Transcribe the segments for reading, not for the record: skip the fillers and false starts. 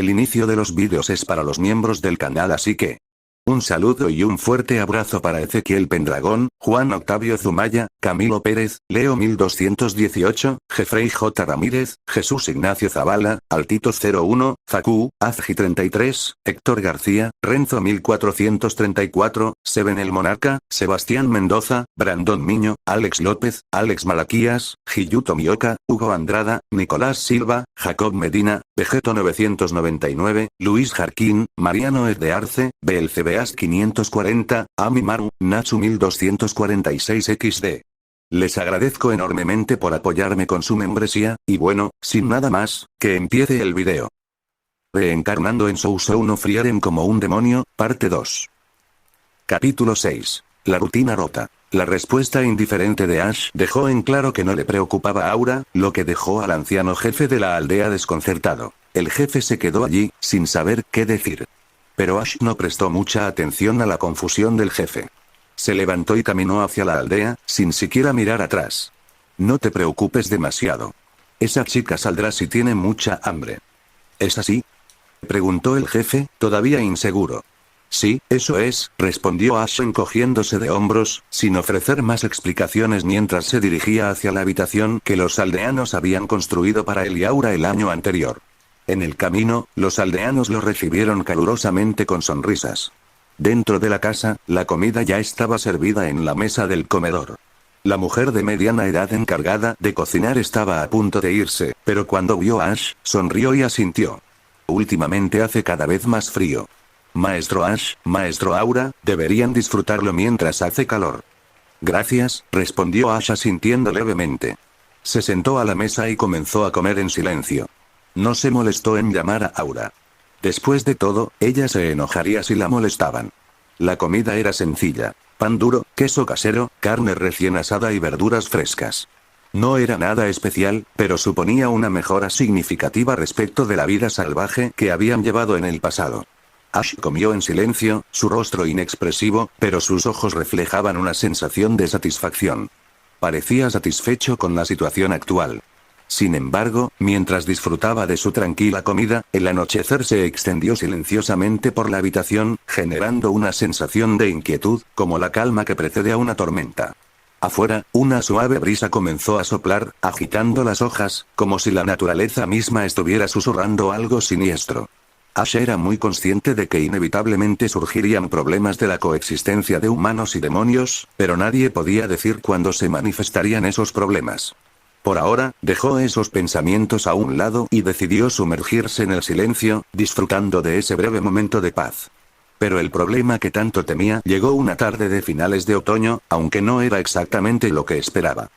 El inicio de los vídeos es para los miembros del canal, así que un saludo y un fuerte abrazo para Ezequiel Pendragón, Juan Octavio Zumaya, Camilo Pérez, Leo 1218, Jeffrey J. Ramírez, Jesús Ignacio Zavala, Altito 01, Facu, Azgi 33, Héctor García, Renzo 1434, Seven el Monarca, Sebastián Mendoza, Brandon Miño, Alex López, Alex Malaquías, Giyuto Mioca, Hugo Andrada, Nicolás Silva, Jacob Medina, Vegeto 999, Luis Jarquín, Mariano E. de Arce, BLCBAS 540, Ami Maru, Nachu 1246 XD. Les agradezco enormemente por apoyarme con su membresía, y bueno, sin nada más, que empiece el video. Reencarnando en Sousou no Frieren como un demonio, parte 2. Capítulo 6. La rutina rota. La respuesta indiferente de Ash dejó en claro que no le preocupaba a Aura, lo que dejó al anciano jefe de la aldea desconcertado. El jefe se quedó allí, sin saber qué decir. Pero Ash no prestó mucha atención a la confusión del jefe. Se levantó y caminó hacia la aldea, sin siquiera mirar atrás. No te preocupes demasiado. Esa chica saldrá si tiene mucha hambre. ¿Es así?, preguntó el jefe, todavía inseguro. Sí, eso es, respondió Ash encogiéndose de hombros, sin ofrecer más explicaciones mientras se dirigía hacia la habitación que los aldeanos habían construido para él y Aura el año anterior. En el camino, los aldeanos lo recibieron calurosamente con sonrisas. Dentro de la casa, la comida ya estaba servida en la mesa del comedor. La mujer de mediana edad encargada de cocinar estaba a punto de irse, pero cuando vio a Ash, sonrió y asintió. Últimamente hace cada vez más frío. Maestro Ash, Maestro Aura, deberían disfrutarlo mientras hace calor. Gracias, respondió Ash asintiendo levemente. Se sentó a la mesa y comenzó a comer en silencio. No se molestó en llamar a Aura. Después de todo, ella se enojaría si la molestaban. La comida era sencilla: pan duro, queso casero, carne recién asada y verduras frescas. No era nada especial, pero suponía una mejora significativa respecto de la vida salvaje que habían llevado en el pasado. Ash comió en silencio, su rostro inexpresivo, pero sus ojos reflejaban una sensación de satisfacción. Parecía satisfecho con la situación actual. Sin embargo, mientras disfrutaba de su tranquila comida, el anochecer se extendió silenciosamente por la habitación, generando una sensación de inquietud, como la calma que precede a una tormenta. Afuera, una suave brisa comenzó a soplar, agitando las hojas, como si la naturaleza misma estuviera susurrando algo siniestro. Ash era muy consciente de que inevitablemente surgirían problemas de la coexistencia de humanos y demonios, pero nadie podía decir cuándo se manifestarían esos problemas. Por ahora, dejó esos pensamientos a un lado y decidió sumergirse en el silencio, disfrutando de ese breve momento de paz. Pero el problema que tanto temía llegó una tarde de finales de otoño, aunque no era exactamente lo que esperaba.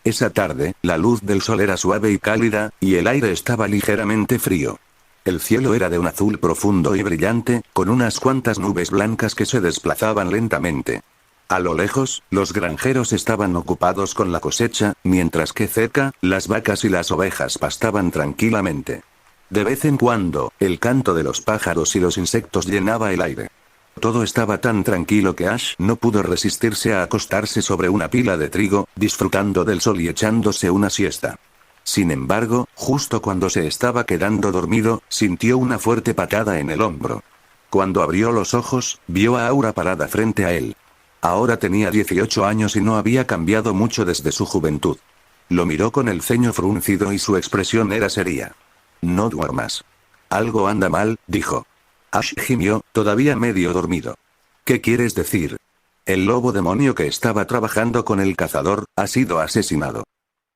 Esa tarde, la luz del sol era suave y cálida, y el aire estaba ligeramente frío. El cielo era de un azul profundo y brillante, con unas cuantas nubes blancas que se desplazaban lentamente. A lo lejos, los granjeros estaban ocupados con la cosecha, mientras que cerca, las vacas y las ovejas pastaban tranquilamente. De vez en cuando, el canto de los pájaros y los insectos llenaba el aire. Todo estaba tan tranquilo que Ash no pudo resistirse a acostarse sobre una pila de trigo, disfrutando del sol y echándose una siesta. Sin embargo, justo cuando se estaba quedando dormido, sintió una fuerte patada en el hombro. Cuando abrió los ojos, vio a Aura parada frente a él. Ahora tenía 18 años y no había cambiado mucho desde su juventud. Lo miró con el ceño fruncido y su expresión era seria. No duermas. Algo anda mal, dijo. Ash gimió, todavía medio dormido. ¿Qué quieres decir? El lobo demonio que estaba trabajando con el cazador ha sido asesinado.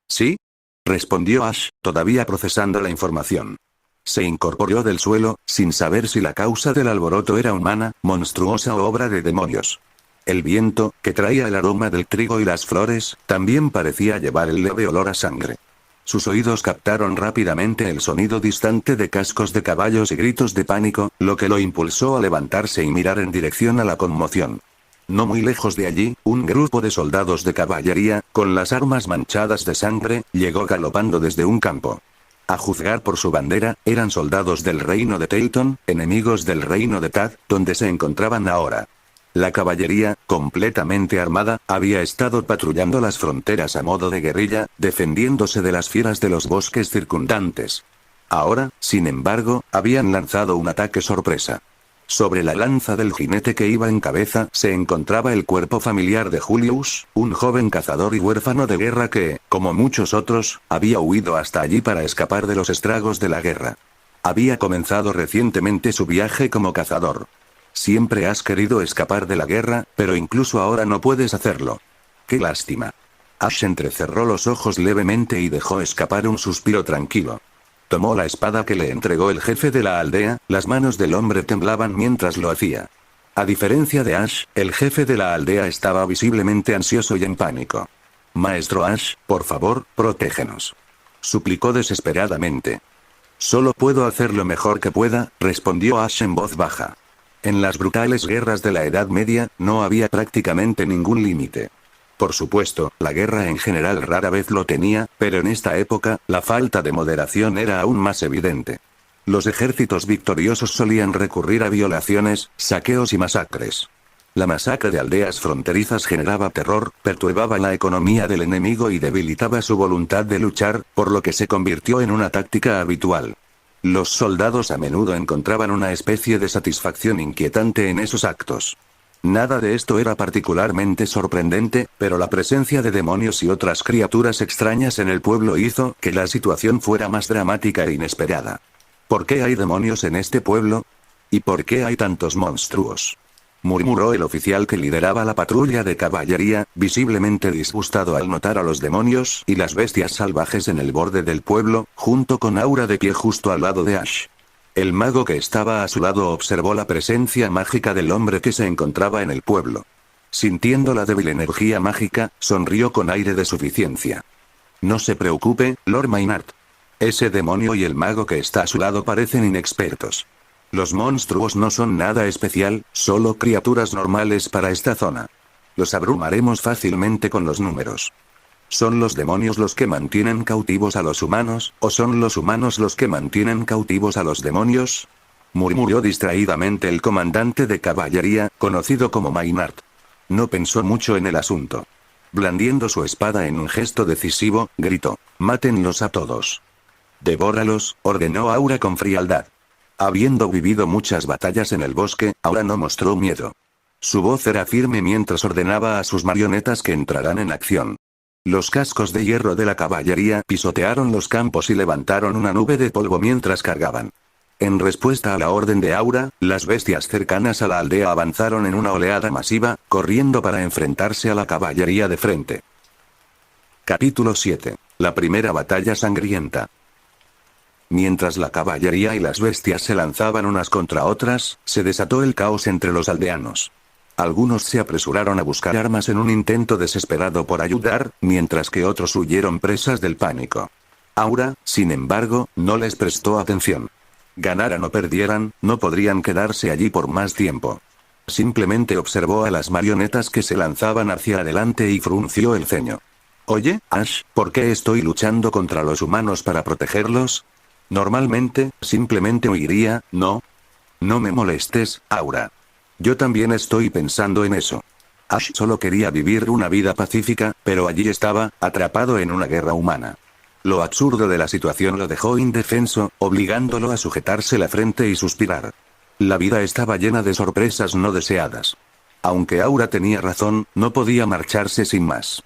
¿Sí?, respondió Ash, todavía procesando la información. Se incorporó del suelo, sin saber si la causa del alboroto era humana, monstruosa o obra de demonios. El viento, que traía el aroma del trigo y las flores, también parecía llevar el leve olor a sangre. Sus oídos captaron rápidamente el sonido distante de cascos de caballos y gritos de pánico, lo que lo impulsó a levantarse y mirar en dirección a la conmoción. No muy lejos de allí, un grupo de soldados de caballería, con las armas manchadas de sangre, llegó galopando desde un campo. A juzgar por su bandera, eran soldados del reino de Telton, enemigos del reino de Tad, donde se encontraban ahora. La caballería, completamente armada, había estado patrullando las fronteras a modo de guerrilla, defendiéndose de las fieras de los bosques circundantes. Ahora, sin embargo, habían lanzado un ataque sorpresa. Sobre la lanza del jinete que iba en cabeza se encontraba el cuerpo familiar de Julius, un joven cazador y huérfano de guerra que, como muchos otros, había huido hasta allí para escapar de los estragos de la guerra. Había comenzado recientemente su viaje como cazador. Siempre has querido escapar de la guerra, pero incluso ahora no puedes hacerlo. ¡Qué lástima! Ash entrecerró los ojos levemente y dejó escapar un suspiro tranquilo. Tomó la espada que le entregó el jefe de la aldea, las manos del hombre temblaban mientras lo hacía. A diferencia de Ash, el jefe de la aldea estaba visiblemente ansioso y en pánico. Maestro Ash, por favor, protégenos. Suplicó desesperadamente. Solo puedo hacer lo mejor que pueda, respondió Ash en voz baja. En las brutales guerras de la Edad Media, no había prácticamente ningún límite. Por supuesto, la guerra en general rara vez lo tenía, pero en esta época, la falta de moderación era aún más evidente. Los ejércitos victoriosos solían recurrir a violaciones, saqueos y masacres. La masacre de aldeas fronterizas generaba terror, perturbaba la economía del enemigo y debilitaba su voluntad de luchar, por lo que se convirtió en una táctica habitual. Los soldados a menudo encontraban una especie de satisfacción inquietante en esos actos. Nada de esto era particularmente sorprendente, pero la presencia de demonios y otras criaturas extrañas en el pueblo hizo que la situación fuera más dramática e inesperada. ¿Por qué hay demonios en este pueblo? ¿Y por qué hay tantos monstruos?, murmuró el oficial que lideraba la patrulla de caballería, visiblemente disgustado al notar a los demonios y las bestias salvajes en el borde del pueblo, junto con Aura de pie justo al lado de Ash. El mago que estaba a su lado observó la presencia mágica del hombre que se encontraba en el pueblo. Sintiendo la débil energía mágica, sonrió con aire de suficiencia. No se preocupe, Lord Maynard. Ese demonio y el mago que está a su lado parecen inexpertos. Los monstruos no son nada especial, solo criaturas normales para esta zona. Los abrumaremos fácilmente con los números. ¿Son los demonios los que mantienen cautivos a los humanos, o son los humanos los que mantienen cautivos a los demonios?, murmuró distraídamente el comandante de caballería, conocido como Maynard. No pensó mucho en el asunto. Blandiendo su espada en un gesto decisivo, gritó: «Mátenlos a todos». «Devóralos», ordenó Aura con frialdad. Habiendo vivido muchas batallas en el bosque, Aura no mostró miedo. Su voz era firme mientras ordenaba a sus marionetas que entraran en acción. Los cascos de hierro de la caballería pisotearon los campos y levantaron una nube de polvo mientras cargaban. En respuesta a la orden de Aura, las bestias cercanas a la aldea avanzaron en una oleada masiva, corriendo para enfrentarse a la caballería de frente. Capítulo 7. La primera batalla sangrienta. Mientras la caballería y las bestias se lanzaban unas contra otras, se desató el caos entre los aldeanos. Algunos se apresuraron a buscar armas en un intento desesperado por ayudar, mientras que otros huyeron presas del pánico. Aura, sin embargo, no les prestó atención. Ganaran o perdieran, no podrían quedarse allí por más tiempo. Simplemente observó a las marionetas que se lanzaban hacia adelante y frunció el ceño. «Oye, Ash, ¿por qué estoy luchando contra los humanos para protegerlos? Normalmente, simplemente huiría, ¿no? No me molestes, Aura. Yo también estoy pensando en eso». Ash solo quería vivir una vida pacífica, pero allí estaba, atrapado en una guerra humana. Lo absurdo de la situación lo dejó indefenso, obligándolo a sujetarse la frente y suspirar. La vida estaba llena de sorpresas no deseadas. Aunque Aura tenía razón, no podía marcharse sin más.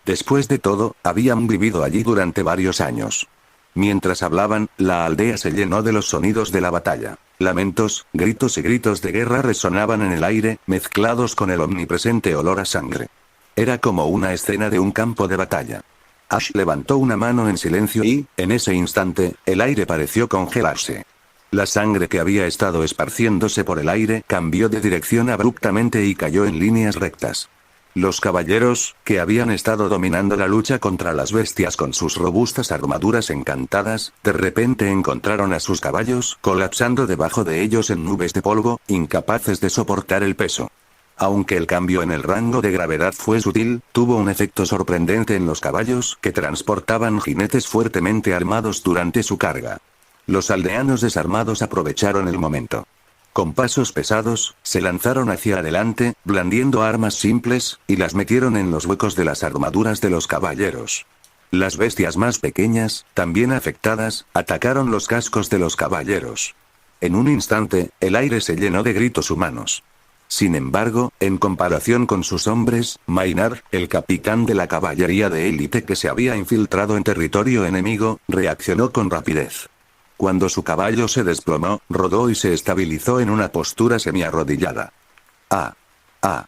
Después de todo, habían vivido allí durante varios años. Mientras hablaban, la aldea se llenó de los sonidos de la batalla. Lamentos, gritos y gritos de guerra resonaban en el aire, mezclados con el omnipresente olor a sangre. Era como una escena de un campo de batalla. Ash levantó una mano en silencio y, en ese instante, el aire pareció congelarse. La sangre que había estado esparciéndose por el aire cambió de dirección abruptamente y cayó en líneas rectas. Los caballeros, que habían estado dominando la lucha contra las bestias con sus robustas armaduras encantadas, de repente encontraron a sus caballos colapsando debajo de ellos en nubes de polvo, incapaces de soportar el peso. Aunque el cambio en el rango de gravedad fue sutil, tuvo un efecto sorprendente en los caballos que transportaban jinetes fuertemente armados durante su carga. Los aldeanos desarmados aprovecharon el momento. Con pasos pesados, se lanzaron hacia adelante, blandiendo armas simples, y las metieron en los huecos de las armaduras de los caballeros. Las bestias más pequeñas, también afectadas, atacaron los cascos de los caballeros. En un instante, el aire se llenó de gritos humanos. Sin embargo, en comparación con sus hombres, Maynard, el capitán de la caballería de élite que se había infiltrado en territorio enemigo, reaccionó con rapidez. Cuando su caballo se desplomó, rodó y se estabilizó en una postura semiarrodillada. ¡Ah! ¡Ah!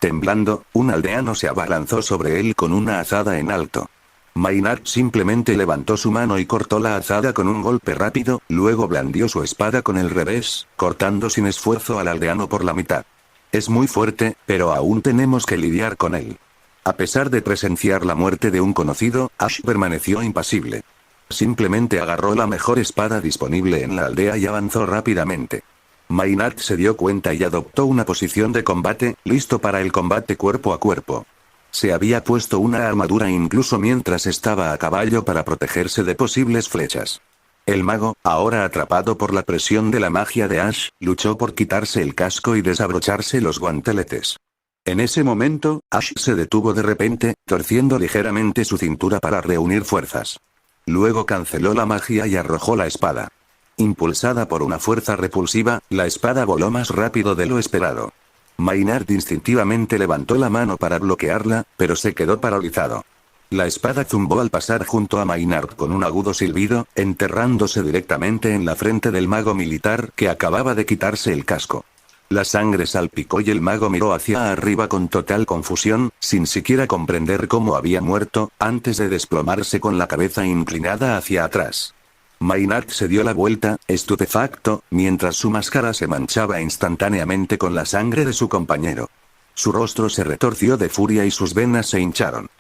Temblando, un aldeano se abalanzó sobre él con una azada en alto. Maynard simplemente levantó su mano y cortó la azada con un golpe rápido, luego blandió su espada con el revés, cortando sin esfuerzo al aldeano por la mitad. Es muy fuerte, pero aún tenemos que lidiar con él. A pesar de presenciar la muerte de un conocido, Ash permaneció impasible. Simplemente agarró la mejor espada disponible en la aldea y avanzó rápidamente. Maynard se dio cuenta y adoptó una posición de combate, listo para el combate cuerpo a cuerpo. Se había puesto una armadura incluso mientras estaba a caballo para protegerse de posibles flechas. El mago, ahora atrapado por la presión de la magia de Ash, luchó por quitarse el casco y desabrocharse los guanteletes. En ese momento, Ash se detuvo de repente, torciendo ligeramente su cintura para reunir fuerzas. Luego canceló la magia y arrojó la espada. Impulsada por una fuerza repulsiva, la espada voló más rápido de lo esperado. Maynard instintivamente levantó la mano para bloquearla, pero se quedó paralizado. La espada zumbó al pasar junto a Maynard con un agudo silbido, enterrándose directamente en la frente del mago militar que acababa de quitarse el casco. La sangre salpicó y el mago miró hacia arriba con total confusión, sin siquiera comprender cómo había muerto, antes de desplomarse con la cabeza inclinada hacia atrás. Maynard se dio la vuelta, estupefacto, mientras su máscara se manchaba instantáneamente con la sangre de su compañero. Su rostro se retorció de furia y sus venas se hincharon.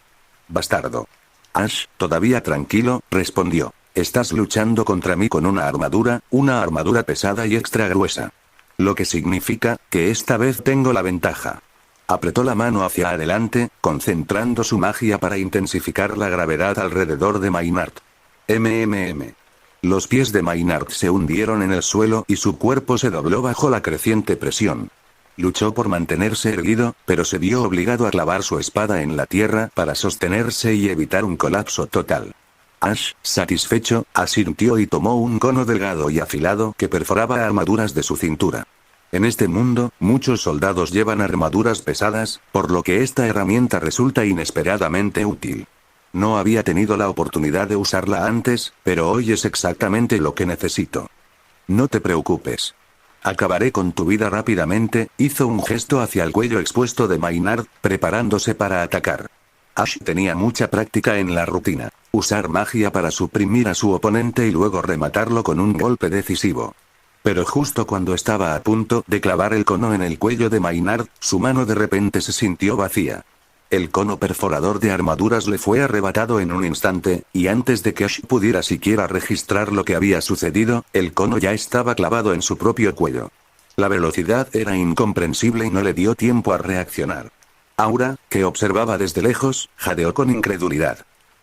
«Bastardo». Ash, todavía tranquilo, respondió. «Estás luchando contra mí con una armadura pesada y extra gruesa. Lo que significa, que esta vez tengo la ventaja». Apretó la mano hacia adelante, concentrando su magia para intensificar la gravedad alrededor de Maynard. Los pies de Maynard se hundieron en el suelo y su cuerpo se dobló bajo la creciente presión. Luchó por mantenerse erguido, pero se vio obligado a clavar su espada en la tierra para sostenerse y evitar un colapso total. Ash, satisfecho, asintió y tomó un cono delgado y afilado que perforaba armaduras de su cintura. En este mundo, muchos soldados llevan armaduras pesadas, por lo que esta herramienta resulta inesperadamente útil. No había tenido la oportunidad de usarla antes, pero hoy es exactamente lo que necesito. No te preocupes. Acabaré con tu vida rápidamente, hizo un gesto hacia el cuello expuesto de Maynard, preparándose para atacar. Ash tenía mucha práctica en la rutina. Usar magia para suprimir a su oponente y luego rematarlo con un golpe decisivo. Pero justo cuando estaba a punto de clavar el cono en el cuello de Maynard, su mano de repente se sintió vacía. El cono perforador de armaduras le fue arrebatado en un instante, y antes de que Ash pudiera siquiera registrar lo que había sucedido, el cono ya estaba clavado en su propio cuello. La velocidad era incomprensible y no le dio tiempo a reaccionar. Aura, que observaba desde lejos, jadeó con incredulidad.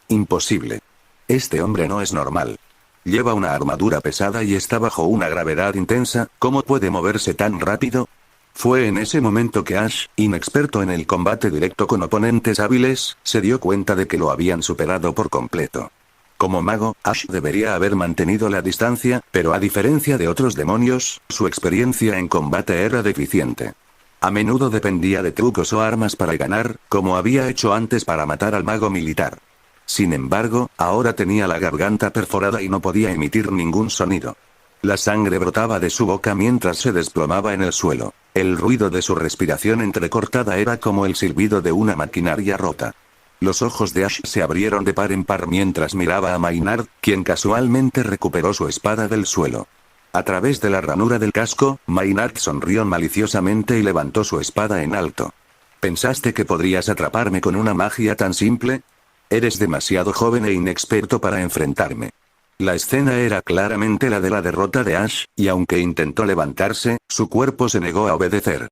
Imposible. Este hombre no es normal. Lleva una armadura pesada y está bajo una gravedad intensa, ¿cómo puede moverse tan rápido? Fue en ese momento que Ash, inexperto en el combate directo con oponentes hábiles, se dio cuenta de que lo habían superado por completo. Como mago, Ash debería haber mantenido la distancia, pero a diferencia de otros demonios, su experiencia en combate era deficiente. A menudo dependía de trucos o armas para ganar, como había hecho antes para matar al mago militar. Sin embargo, ahora tenía la garganta perforada y no podía emitir ningún sonido. La sangre brotaba de su boca mientras se desplomaba en el suelo. El ruido de su respiración entrecortada era como el silbido de una maquinaria rota. Los ojos de Ash se abrieron de par en par mientras miraba a Maynard, quien casualmente recuperó su espada del suelo. A través de la ranura del casco, Maynard sonrió maliciosamente y levantó su espada en alto. ¿Pensaste que podrías atraparme con una magia tan simple? Eres demasiado joven e inexperto para enfrentarme. La escena era claramente la de la derrota de Ash, y aunque intentó levantarse, su cuerpo se negó a obedecer.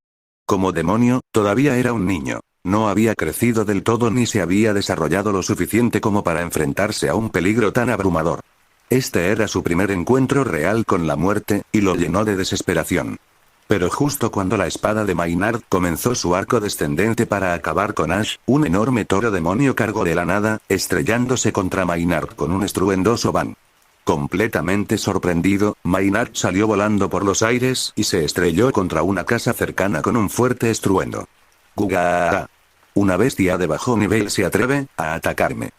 Como demonio, todavía era un niño. No había crecido del todo ni se había desarrollado lo suficiente como para enfrentarse a un peligro tan abrumador. Este era su primer encuentro real con la muerte, y lo llenó de desesperación. Pero justo cuando la espada de Maynard comenzó su arco descendente para acabar con Ash, un enorme toro demonio cargó de la nada, estrellándose contra Maynard con un estruendoso bang. Completamente sorprendido, Maynard salió volando por los aires y se estrelló contra una casa cercana con un fuerte estruendo. ¡Guga! Una bestia de bajo nivel se atreve a atacarme.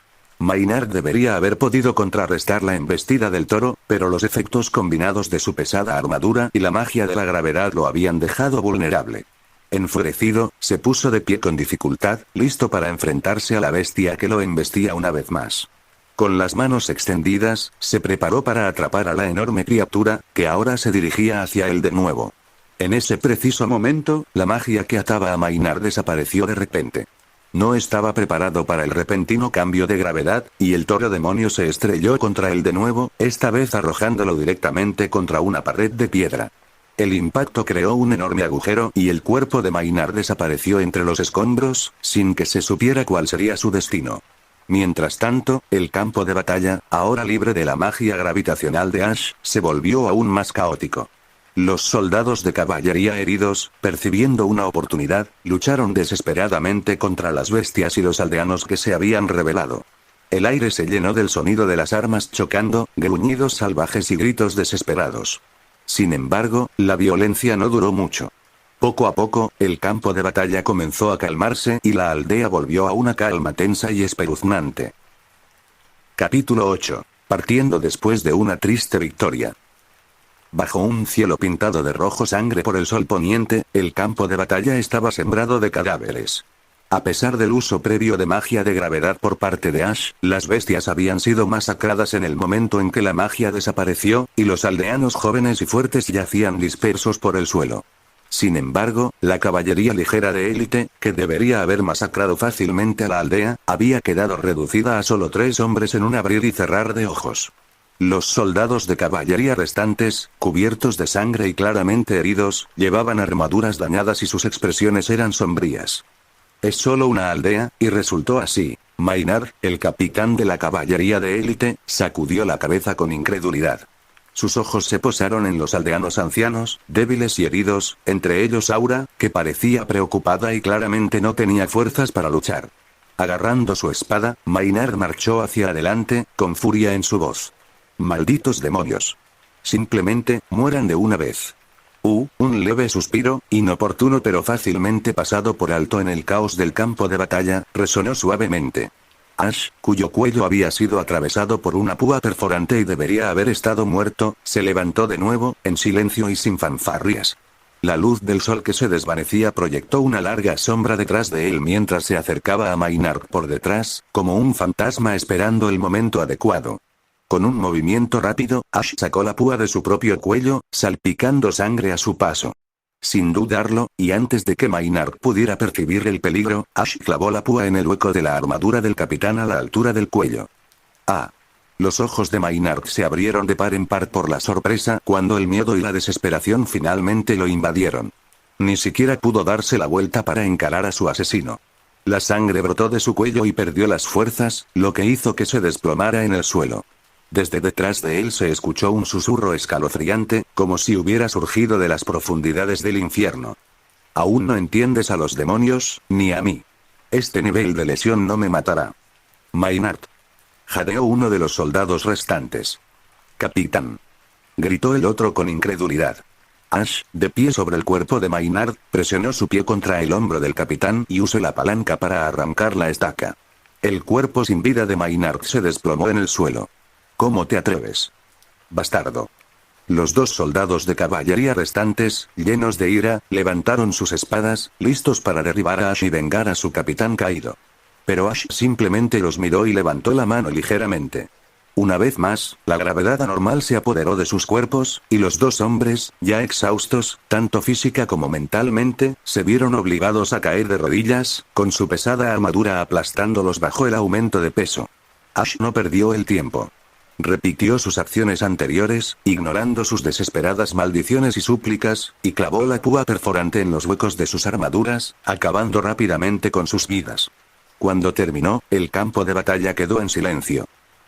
Maynard debería haber podido contrarrestar la embestida del toro, pero los efectos combinados de su pesada armadura y la magia de la gravedad lo habían dejado vulnerable. Enfurecido, se puso de pie con dificultad, listo para enfrentarse a la bestia que lo embestía una vez más. Con las manos extendidas, se preparó para atrapar a la enorme criatura, que ahora se dirigía hacia él de nuevo. En ese preciso momento, la magia que ataba a Maynard desapareció de repente. No estaba preparado para el repentino cambio de gravedad, y el toro demonio se estrelló contra él de nuevo, esta vez arrojándolo directamente contra una pared de piedra. El impacto creó un enorme agujero y el cuerpo de Maynard desapareció entre los escombros, sin que se supiera cuál sería su destino. Mientras tanto, el campo de batalla, ahora libre de la magia gravitacional de Ash, se volvió aún más caótico. Los soldados de caballería heridos, percibiendo una oportunidad, lucharon desesperadamente contra las bestias y los aldeanos que se habían rebelado. El aire se llenó del sonido de las armas chocando, gruñidos salvajes y gritos desesperados. Sin embargo, la violencia no duró mucho. Poco a poco, el campo de batalla comenzó a calmarse y la aldea volvió a una calma tensa y espeluznante. Capítulo 8. Partiendo después de una triste victoria. Bajo un cielo pintado de rojo sangre por el sol poniente, el campo de batalla estaba sembrado de cadáveres. A pesar del uso previo de magia de gravedad por parte de Ash, las bestias habían sido masacradas en el momento en que la magia desapareció, y los aldeanos jóvenes y fuertes yacían dispersos por el suelo. Sin embargo, la caballería ligera de élite, que debería haber masacrado fácilmente a la aldea, había quedado reducida a solo 3 hombres en un abrir y cerrar de ojos. Los soldados de caballería restantes, cubiertos de sangre y claramente heridos, llevaban armaduras dañadas y sus expresiones eran sombrías. Es solo una aldea, y resultó así. Maynard, el capitán de la caballería de élite, sacudió la cabeza con incredulidad. Sus ojos se posaron en los aldeanos ancianos, débiles y heridos, entre ellos Aura, que parecía preocupada y claramente no tenía fuerzas para luchar. Agarrando su espada, Maynard marchó hacia adelante, con furia en su voz. ¡Malditos demonios! Simplemente, mueran de una vez. Un leve suspiro, inoportuno pero fácilmente pasado por alto en el caos del campo de batalla, resonó suavemente. Ash, cuyo cuello había sido atravesado por una púa perforante y debería haber estado muerto, se levantó de nuevo, en silencio y sin fanfarrias. La luz del sol que se desvanecía proyectó una larga sombra detrás de él mientras se acercaba a Maynard por detrás, como un fantasma esperando el momento adecuado. Con un movimiento rápido, Ash sacó la púa de su propio cuello, salpicando sangre a su paso. Sin dudarlo, y antes de que Maynard pudiera percibir el peligro, Ash clavó la púa en el hueco de la armadura del capitán a la altura del cuello. ¡Ah! Los ojos de Maynard se abrieron de par en par por la sorpresa cuando el miedo y la desesperación finalmente lo invadieron. Ni siquiera pudo darse la vuelta para encarar a su asesino. La sangre brotó de su cuello y perdió las fuerzas, lo que hizo que se desplomara en el suelo. Desde detrás de él se escuchó un susurro escalofriante, como si hubiera surgido de las profundidades del infierno. Aún no entiendes a los demonios, ni a mí. Este nivel de lesión no me matará. Maynard. Jadeó uno de los soldados restantes. Capitán. Gritó el otro con incredulidad. Ash, de pie sobre el cuerpo de Maynard, presionó su pie contra el hombro del capitán y usó la palanca para arrancar la estaca. El cuerpo sin vida de Maynard se desplomó en el suelo. ¿Cómo te atreves? Bastardo. Los 2 soldados de caballería restantes, llenos de ira, levantaron sus espadas, listos para derribar a Ash y vengar a su capitán caído. Pero Ash simplemente los miró y levantó la mano ligeramente. Una vez más, la gravedad anormal se apoderó de sus cuerpos, y los 2 hombres, ya exhaustos, tanto física como mentalmente, se vieron obligados a caer de rodillas, con su pesada armadura aplastándolos bajo el aumento de peso. Ash no perdió el tiempo. Repitió sus acciones anteriores, ignorando sus desesperadas maldiciones y súplicas, y clavó la púa perforante en los huecos de sus armaduras, acabando rápidamente con sus vidas. Cuando terminó, el campo de batalla quedó en silencio.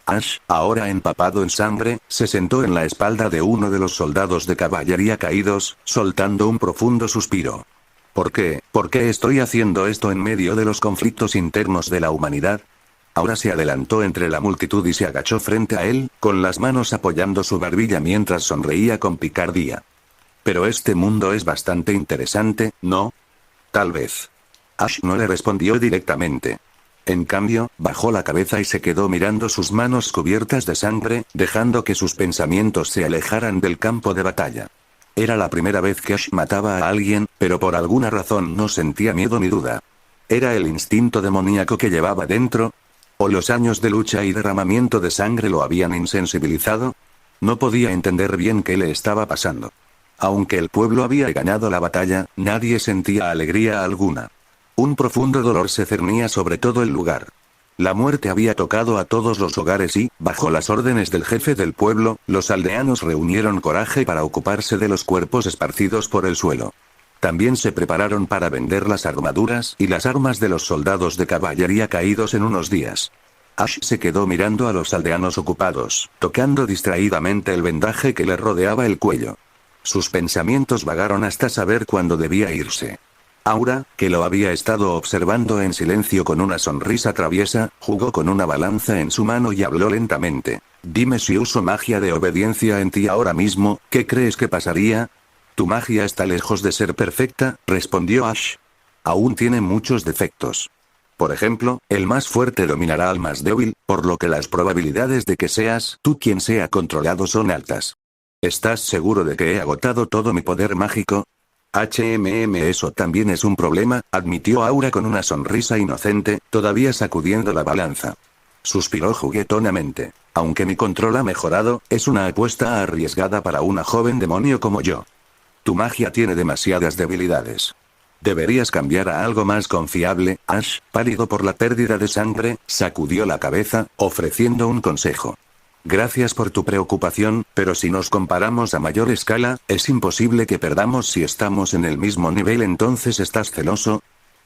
Ash, ahora empapado en sangre, se sentó en la espalda de uno de los soldados de caballería caídos, soltando un profundo suspiro. ¿Por qué? ¿Por qué estoy haciendo esto en medio de los conflictos internos de la humanidad? Ahora se adelantó entre la multitud y se agachó frente a él, con las manos apoyando su barbilla mientras sonreía con picardía. Pero este mundo es bastante interesante, ¿no? Tal vez. Ash no le respondió directamente. En cambio, bajó la cabeza y se quedó mirando sus manos cubiertas de sangre, dejando que sus pensamientos se alejaran del campo de batalla. Era la primera vez que Ash mataba a alguien, pero por alguna razón no sentía miedo ni duda. ¿Era el instinto demoníaco que llevaba dentro? ¿O los años de lucha y derramamiento de sangre lo habían insensibilizado? No podía entender bien qué le estaba pasando. Aunque el pueblo había ganado la batalla, nadie sentía alegría alguna. Un profundo dolor se cernía sobre todo el lugar. La muerte había tocado a todos los hogares y, bajo las órdenes del jefe del pueblo, los aldeanos reunieron coraje para ocuparse de los cuerpos esparcidos por el suelo. También se prepararon para vender las armaduras y las armas de los soldados de caballería caídos en unos días. Ash se quedó mirando a los aldeanos ocupados, tocando distraídamente el vendaje que le rodeaba el cuello. Sus pensamientos vagaron hasta saber cuándo debía irse. Aura, que lo había estado observando en silencio con una sonrisa traviesa, jugó con una balanza en su mano y habló lentamente. Dime si uso magia de obediencia en ti ahora mismo, ¿qué crees que pasaría? Tu magia está lejos de ser perfecta, respondió Ash. Aún tiene muchos defectos. Por ejemplo, el más fuerte dominará al más débil, por lo que las probabilidades de que seas tú quien sea controlado son altas. ¿Estás seguro de que he agotado todo mi poder mágico? Eso también es un problema, admitió Aura con una sonrisa inocente, todavía sacudiendo la balanza. Suspiró juguetonamente. Aunque mi control ha mejorado, es una apuesta arriesgada para una joven demonio como yo. Tu magia tiene demasiadas debilidades. Deberías cambiar a algo más confiable. Ash, pálido por la pérdida de sangre, sacudió la cabeza, ofreciendo un consejo. Gracias por tu preocupación, pero si nos comparamos a mayor escala, es imposible que perdamos si estamos en el mismo nivel. ¿Entonces estás celoso?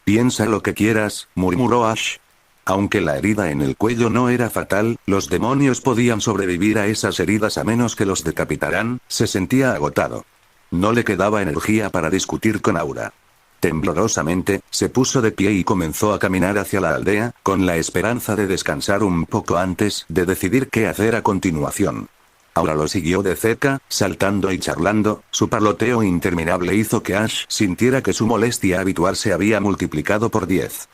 Piensa lo que quieras, murmuró Ash. Aunque la herida en el cuello no era fatal, los demonios podían sobrevivir a esas heridas a menos que los decapitaran. Se sentía agotado. No le quedaba energía para discutir con Aura. Temblorosamente, se puso de pie y comenzó a caminar hacia la aldea, con la esperanza de descansar un poco antes de decidir qué hacer a continuación. Aura lo siguió de cerca, saltando y charlando. Su parloteo interminable hizo que Ash sintiera que su molestia habitual se había multiplicado por 10.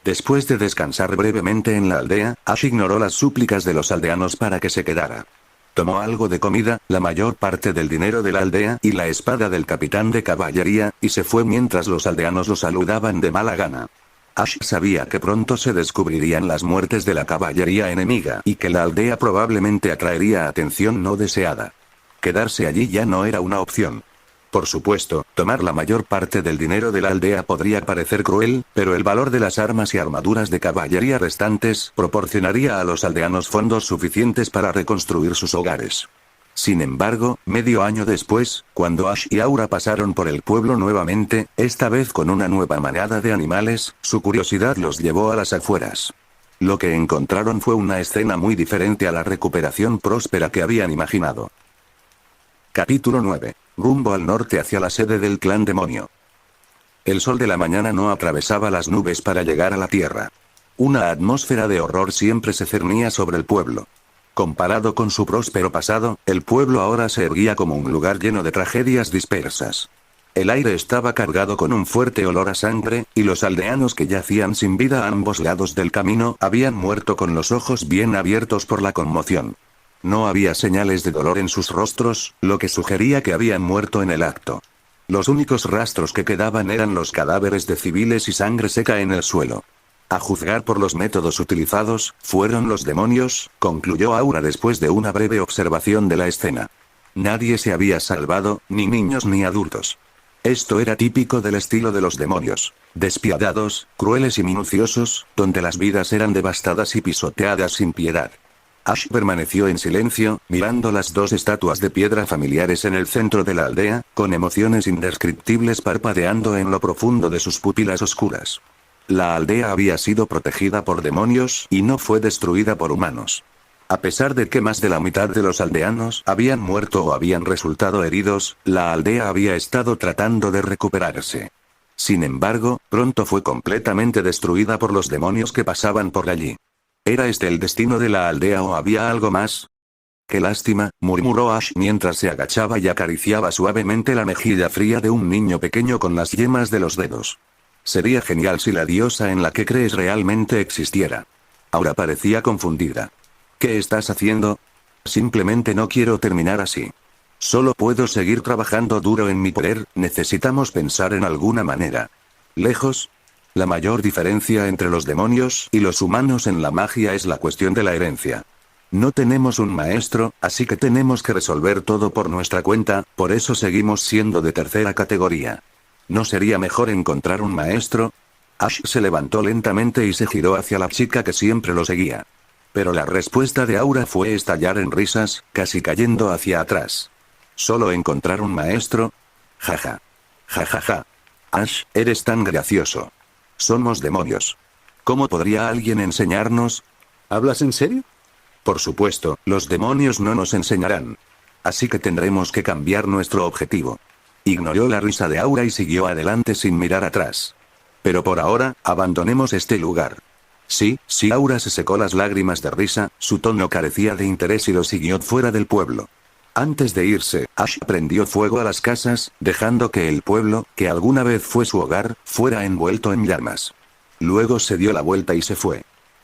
Después de descansar brevemente en la aldea, Ash ignoró las súplicas de los aldeanos para que se quedara. Tomó algo de comida, la mayor parte del dinero de la aldea y la espada del capitán de caballería, y se fue mientras los aldeanos lo saludaban de mala gana. Ash sabía que pronto se descubrirían las muertes de la caballería enemiga y que la aldea probablemente atraería atención no deseada. Quedarse allí ya no era una opción. Por supuesto, tomar la mayor parte del dinero de la aldea podría parecer cruel, pero el valor de las armas y armaduras de caballería restantes proporcionaría a los aldeanos fondos suficientes para reconstruir sus hogares. Sin embargo, medio año después, cuando Ash y Aura pasaron por el pueblo nuevamente, esta vez con una nueva manada de animales, su curiosidad los llevó a las afueras. Lo que encontraron fue una escena muy diferente a la recuperación próspera que habían imaginado. Capítulo 9. Rumbo al norte hacia la sede del clan demonio. El sol de la mañana no atravesaba las nubes para llegar a la tierra. Una atmósfera de horror siempre se cernía sobre el pueblo. Comparado con su próspero pasado, el pueblo ahora se erguía como un lugar lleno de tragedias dispersas. El aire estaba cargado con un fuerte olor a sangre, y los aldeanos que yacían sin vida a ambos lados del camino habían muerto con los ojos bien abiertos por la conmoción. No había señales de dolor en sus rostros, lo que sugería que habían muerto en el acto. Los únicos rastros que quedaban eran los cadáveres de civiles y sangre seca en el suelo. A juzgar por los métodos utilizados, fueron los demonios, concluyó Aura después de una breve observación de la escena. Nadie se había salvado, ni niños ni adultos. Esto era típico del estilo de los demonios. Despiadados, crueles y minuciosos, donde las vidas eran devastadas y pisoteadas sin piedad. Ash permaneció en silencio, mirando las dos estatuas de piedra familiares en el centro de la aldea, con emociones indescriptibles parpadeando en lo profundo de sus pupilas oscuras. La aldea había sido protegida por demonios y no fue destruida por humanos. A pesar de que más de la mitad de los aldeanos habían muerto o habían resultado heridos, la aldea había estado tratando de recuperarse. Sin embargo, pronto fue completamente destruida por los demonios que pasaban por allí. ¿Era este el destino de la aldea o había algo más? «Qué lástima», murmuró Ash mientras se agachaba y acariciaba suavemente la mejilla fría de un niño pequeño con las yemas de los dedos. Sería genial si la diosa en la que crees realmente existiera. Aura parecía confundida. ¿Qué estás haciendo? Simplemente no quiero terminar así. Solo puedo seguir trabajando duro en mi poder, necesitamos pensar en alguna manera. ¿Lejos? La mayor diferencia entre los demonios y los humanos en la magia es la cuestión de la herencia. No tenemos un maestro, así que tenemos que resolver todo por nuestra cuenta, por eso seguimos siendo de tercera categoría. ¿No sería mejor encontrar un maestro? Ash se levantó lentamente y se giró hacia la chica que siempre lo seguía. Pero la respuesta de Aura fue estallar en risas, casi cayendo hacia atrás. ¿Solo encontrar un maestro? Jaja. Jajaja. Ash, eres tan gracioso. Somos demonios. ¿Cómo podría alguien enseñarnos? ¿Hablas en serio? Por supuesto, los demonios no nos enseñarán. Así que tendremos que cambiar nuestro objetivo. Ignoró la risa de Aura y siguió adelante sin mirar atrás. Pero por ahora, abandonemos este lugar. Sí, Aura se secó las lágrimas de risa, su tono carecía de interés y lo siguió fuera del pueblo. Antes de irse, Ash prendió fuego a las casas, dejando que el pueblo, que alguna vez fue su hogar, fuera envuelto en llamas. Luego se dio la vuelta y se fue.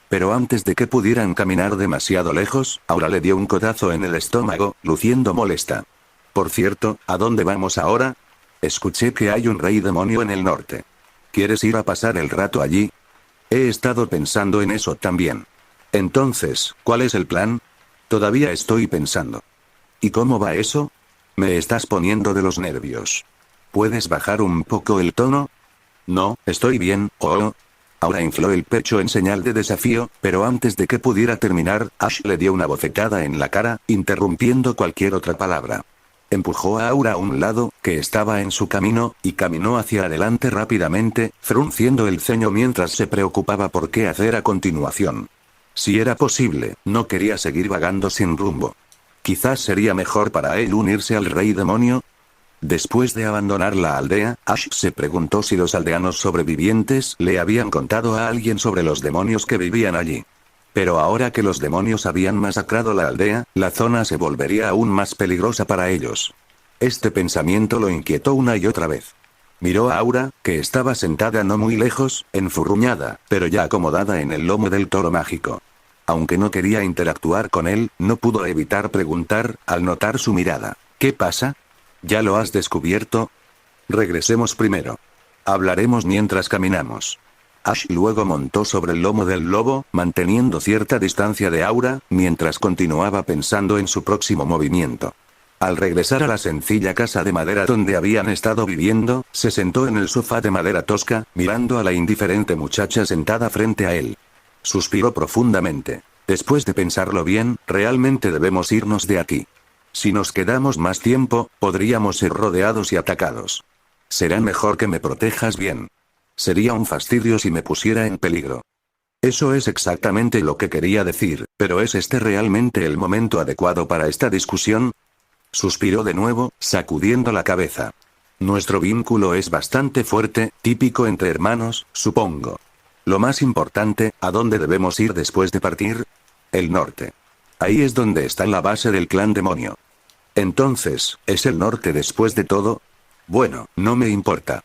Pero antes de que pudieran caminar demasiado lejos, Aura le dio un codazo en el estómago, luciendo molesta. Por cierto, ¿a dónde vamos ahora? Escuché que hay un rey demonio en el norte. ¿Quieres ir a pasar el rato allí? He estado pensando en eso también. Entonces, ¿cuál es el plan? Todavía estoy pensando. ¿Y cómo va eso? Me estás poniendo de los nervios. ¿Puedes bajar un poco el tono? No, estoy bien, oh. Aura infló el pecho en señal de desafío, pero antes de que pudiera terminar, Ash le dio una bofetada en la cara, interrumpiendo cualquier otra palabra. Empujó a Aura a un lado, que estaba en su camino, y caminó hacia adelante rápidamente, frunciendo el ceño mientras se preocupaba por qué hacer a continuación. Si era posible, no quería seguir vagando sin rumbo. Quizás sería mejor para él unirse al rey demonio. Después de abandonar la aldea, Ash se preguntó si los aldeanos sobrevivientes le habían contado a alguien sobre los demonios que vivían allí. Pero ahora que los demonios habían masacrado la aldea, la zona se volvería aún más peligrosa para ellos. Este pensamiento lo inquietó una y otra vez. Miró a Aura, que estaba sentada no muy lejos, enfurruñada, pero ya acomodada en el lomo del toro mágico. Aunque no quería interactuar con él, no pudo evitar preguntar, al notar su mirada. ¿Qué pasa? ¿Ya lo has descubierto? Regresemos primero. Hablaremos mientras caminamos. Ash luego montó sobre el lomo del lobo, manteniendo cierta distancia de Aura, mientras continuaba pensando en su próximo movimiento. Al regresar a la sencilla casa de madera donde habían estado viviendo, se sentó en el sofá de madera tosca, mirando a la indiferente muchacha sentada frente a él. Suspiró profundamente. Después de pensarlo bien, realmente debemos irnos de aquí. Si nos quedamos más tiempo, podríamos ser rodeados y atacados. Será mejor que me protejas bien. Sería un fastidio si me pusiera en peligro. Eso es exactamente lo que quería decir, pero ¿es este realmente el momento adecuado para esta discusión? Suspiró de nuevo, sacudiendo la cabeza. Nuestro vínculo es bastante fuerte, típico entre hermanos, supongo. Lo más importante, ¿a dónde debemos ir después de partir? El norte. Ahí es donde está la base del clan demonio. Entonces, ¿es el norte después de todo? Bueno, no me importa.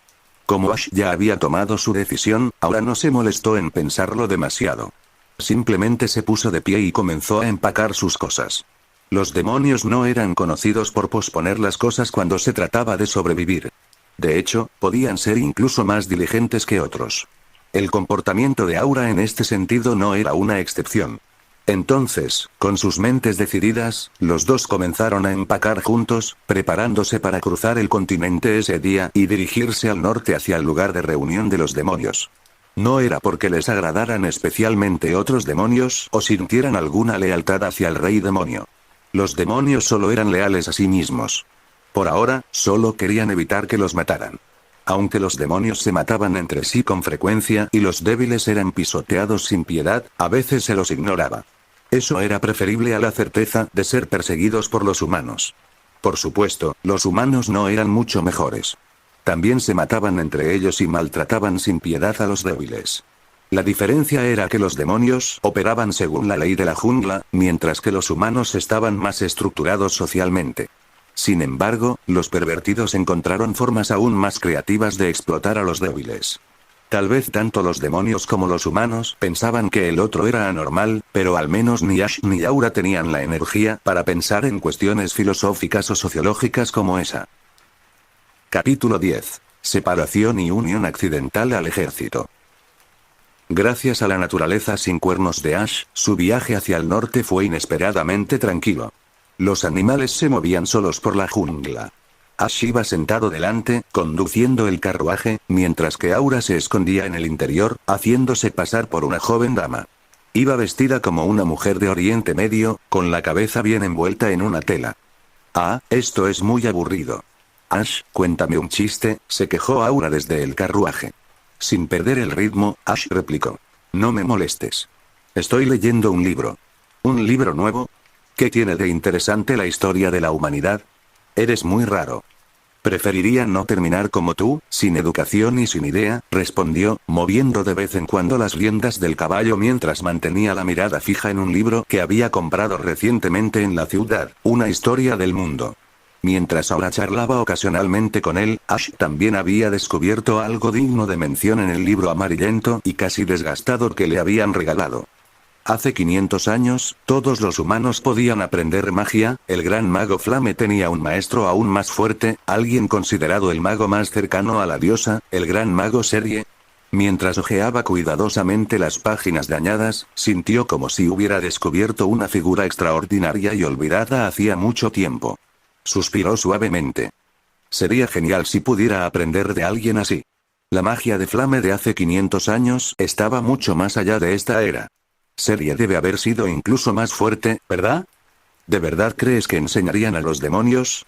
Como Ash ya había tomado su decisión, ahora no se molestó en pensarlo demasiado. Simplemente se puso de pie y comenzó a empacar sus cosas. Los demonios no eran conocidos por posponer las cosas cuando se trataba de sobrevivir. De hecho, podían ser incluso más diligentes que otros. El comportamiento de Aura en este sentido no era una excepción. Entonces, con sus mentes decididas, los dos comenzaron a empacar juntos, preparándose para cruzar el continente ese día y dirigirse al norte hacia el lugar de reunión de los demonios. No era porque les agradaran especialmente otros demonios o sintieran alguna lealtad hacia el rey demonio. Los demonios solo eran leales a sí mismos. Por ahora, solo querían evitar que los mataran. Aunque los demonios se mataban entre sí con frecuencia y los débiles eran pisoteados sin piedad, a veces se los ignoraba. Eso era preferible a la certeza de ser perseguidos por los humanos. Por supuesto, los humanos no eran mucho mejores. También se mataban entre ellos y maltrataban sin piedad a los débiles. La diferencia era que los demonios operaban según la ley de la jungla, mientras que los humanos estaban más estructurados socialmente. Sin embargo, los pervertidos encontraron formas aún más creativas de explotar a los débiles. Tal vez tanto los demonios como los humanos pensaban que el otro era anormal, pero al menos ni Ash ni Aura tenían la energía para pensar en cuestiones filosóficas o sociológicas como esa. Capítulo 10. Separación y unión accidental al ejército. Gracias a la naturaleza sin cuernos de Ash, su viaje hacia el norte fue inesperadamente tranquilo. Los animales se movían solos por la jungla. Ash iba sentado delante, conduciendo el carruaje, mientras que Aura se escondía en el interior, haciéndose pasar por una joven dama. Iba vestida como una mujer de Oriente Medio, con la cabeza bien envuelta en una tela. Ah, esto es muy aburrido. Ash, cuéntame un chiste, se quejó Aura desde el carruaje. Sin perder el ritmo, Ash replicó. No me molestes. Estoy leyendo un libro. ¿Un libro nuevo? ¿Qué tiene de interesante la historia de la humanidad? Eres muy raro. Preferiría no terminar como tú, sin educación y sin idea, respondió, moviendo de vez en cuando las riendas del caballo mientras mantenía la mirada fija en un libro que había comprado recientemente en la ciudad, una historia del mundo. Mientras Aura charlaba ocasionalmente con él, Ash también había descubierto algo digno de mención en el libro amarillento y casi desgastado que le habían regalado. Hace 500 años, todos los humanos podían aprender magia, el gran mago Flame tenía un maestro aún más fuerte, alguien considerado el mago más cercano a la diosa, el gran mago Serie. Mientras hojeaba cuidadosamente las páginas dañadas, sintió como si hubiera descubierto una figura extraordinaria y olvidada hacía mucho tiempo. Suspiró suavemente. Sería genial si pudiera aprender de alguien así. La magia de Flame de hace 500 años estaba mucho más allá de esta era. Serie debe haber sido incluso más fuerte, ¿verdad? ¿De verdad crees que enseñarían a los demonios?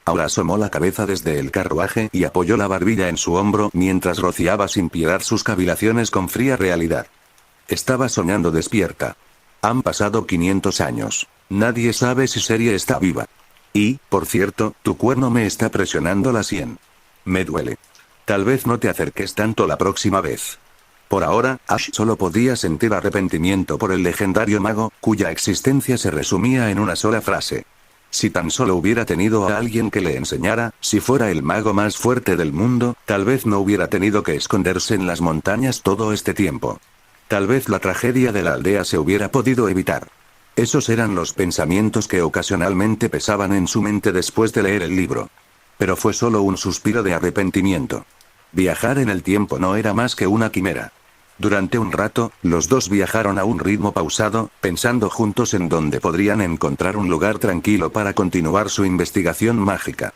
Aura asomó la cabeza desde el carruaje y apoyó la barbilla en su hombro mientras rociaba sin piedad sus cavilaciones con fría realidad. Estaba soñando despierta. Han pasado 500 años. Nadie sabe si Serie está viva. Y, por cierto, tu cuerno me está presionando la sien. Me duele. Tal vez no te acerques tanto la próxima vez. Por ahora, Ash solo podía sentir arrepentimiento por el legendario mago, cuya existencia se resumía en una sola frase. Si tan solo hubiera tenido a alguien que le enseñara, si fuera el mago más fuerte del mundo, tal vez no hubiera tenido que esconderse en las montañas todo este tiempo. Tal vez la tragedia de la aldea se hubiera podido evitar. Esos eran los pensamientos que ocasionalmente pesaban en su mente después de leer el libro. Pero fue solo un suspiro de arrepentimiento. Viajar en el tiempo no era más que una quimera. Durante un rato, los dos viajaron a un ritmo pausado, pensando juntos en dónde podrían encontrar un lugar tranquilo para continuar su investigación mágica.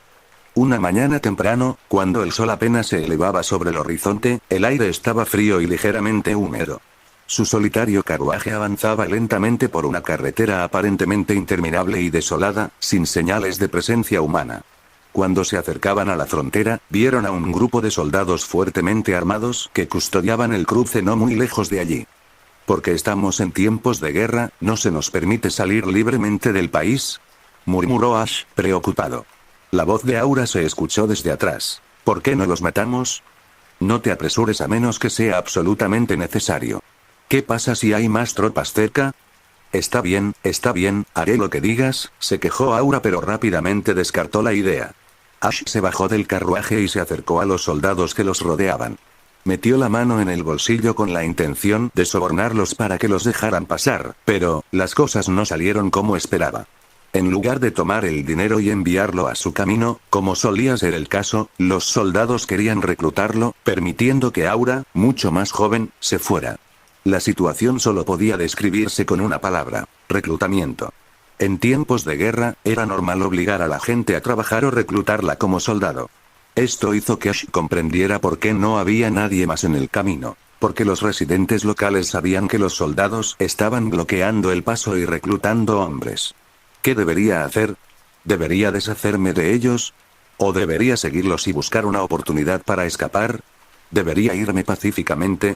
Una mañana temprano, cuando el sol apenas se elevaba sobre el horizonte, el aire estaba frío y ligeramente húmedo. Su solitario carruaje avanzaba lentamente por una carretera aparentemente interminable y desolada, sin señales de presencia humana. Cuando se acercaban a la frontera, vieron a un grupo de soldados fuertemente armados que custodiaban el cruce no muy lejos de allí. Porque estamos en tiempos de guerra, ¿no se nos permite salir libremente del país?, murmuró Ash, preocupado. La voz de Aura se escuchó desde atrás. ¿Por qué no los matamos? No te apresures a menos que sea absolutamente necesario. ¿Qué pasa si hay más tropas cerca? Está bien, haré lo que digas, se quejó Aura pero rápidamente descartó la idea. Ash se bajó del carruaje y se acercó a los soldados que los rodeaban. Metió la mano en el bolsillo con la intención de sobornarlos para que los dejaran pasar, pero, las cosas no salieron como esperaba. En lugar de tomar el dinero y enviarlo a su camino, como solía ser el caso, los soldados querían reclutarlo, permitiendo que Aura, mucho más joven, se fuera. La situación solo podía describirse con una palabra: reclutamiento. En tiempos de guerra, era normal obligar a la gente a trabajar o reclutarla como soldado. Esto hizo que Ash comprendiera por qué no había nadie más en el camino. Porque los residentes locales sabían que los soldados estaban bloqueando el paso y reclutando hombres. ¿Qué debería hacer? ¿Debería deshacerme de ellos? ¿O debería seguirlos y buscar una oportunidad para escapar? ¿Debería irme pacíficamente?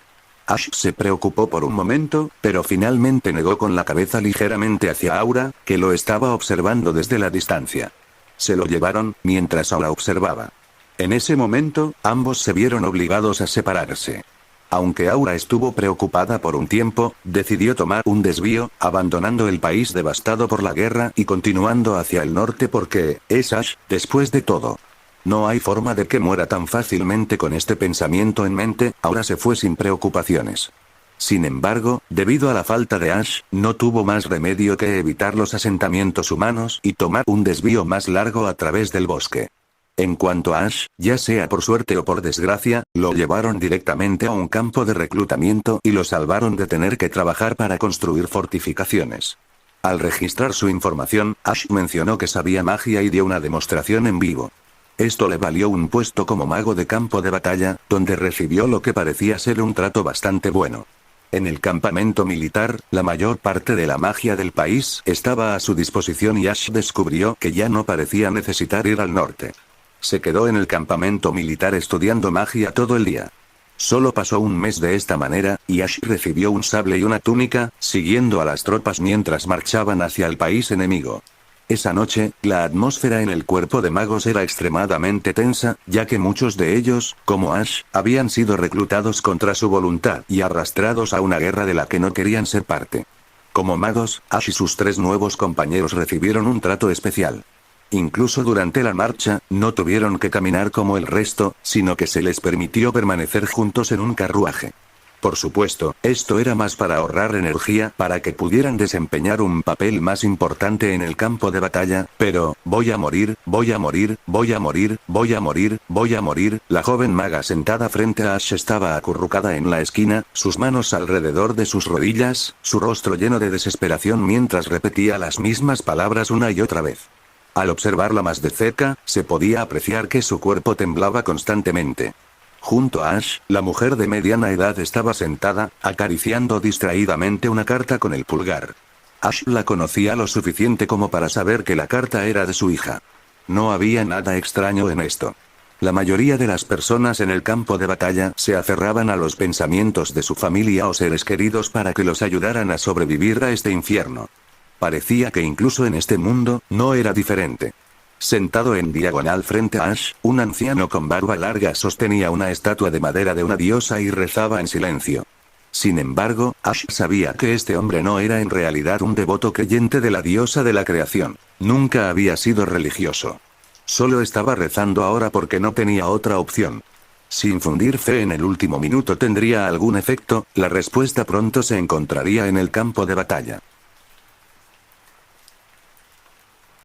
Ash se preocupó por un momento, pero finalmente negó con la cabeza ligeramente hacia Aura, que lo estaba observando desde la distancia. Se lo llevaron, mientras Aura observaba. En ese momento, ambos se vieron obligados a separarse. Aunque Aura estuvo preocupada por un tiempo, decidió tomar un desvío, abandonando el país devastado por la guerra y continuando hacia el norte porque, es Ash, después de todo. No hay forma de que muera tan fácilmente con este pensamiento en mente, Aura se fue sin preocupaciones. Sin embargo, debido a la falta de Ash, no tuvo más remedio que evitar los asentamientos humanos y tomar un desvío más largo a través del bosque. En cuanto a Ash, ya sea por suerte o por desgracia, lo llevaron directamente a un campo de reclutamiento y lo salvaron de tener que trabajar para construir fortificaciones. Al registrar su información, Ash mencionó que sabía magia y dio una demostración en vivo. Esto le valió un puesto como mago de campo de batalla, donde recibió lo que parecía ser un trato bastante bueno. En el campamento militar, la mayor parte de la magia del país estaba a su disposición y Ash descubrió que ya no parecía necesitar ir al norte. Se quedó en el campamento militar estudiando magia todo el día. Solo pasó un mes de esta manera, y Ash recibió un sable y una túnica, siguiendo a las tropas mientras marchaban hacia el país enemigo. Esa noche, la atmósfera en el cuerpo de magos era extremadamente tensa, ya que muchos de ellos, como Ash, habían sido reclutados contra su voluntad y arrastrados a una guerra de la que no querían ser parte. Como magos, Ash y sus 3 nuevos compañeros recibieron un trato especial. Incluso durante la marcha, no tuvieron que caminar como el resto, sino que se les permitió permanecer juntos en un carruaje. Por supuesto, esto era más para ahorrar energía para que pudieran desempeñar un papel más importante en el campo de batalla, pero, voy a morir, voy a morir, voy a morir, voy a morir, voy a morir. La joven maga sentada frente a Ash estaba acurrucada en la esquina, sus manos alrededor de sus rodillas, su rostro lleno de desesperación mientras repetía las mismas palabras una y otra vez. Al observarla más de cerca, se podía apreciar que su cuerpo temblaba constantemente. Junto a Ash, la mujer de mediana edad estaba sentada, acariciando distraídamente una carta con el pulgar. Ash la conocía lo suficiente como para saber que la carta era de su hija. No había nada extraño en esto. La mayoría de las personas en el campo de batalla se aferraban a los pensamientos de su familia o seres queridos para que los ayudaran a sobrevivir a este infierno. Parecía que incluso en este mundo, no era diferente. Sentado en diagonal frente a Ash, un anciano con barba larga sostenía una estatua de madera de una diosa y rezaba en silencio. Sin embargo, Ash sabía que este hombre no era en realidad un devoto creyente de la diosa de la creación. Nunca había sido religioso. Solo estaba rezando ahora porque no tenía otra opción. Si infundir fe en el último minuto tendría algún efecto, la respuesta pronto se encontraría en el campo de batalla.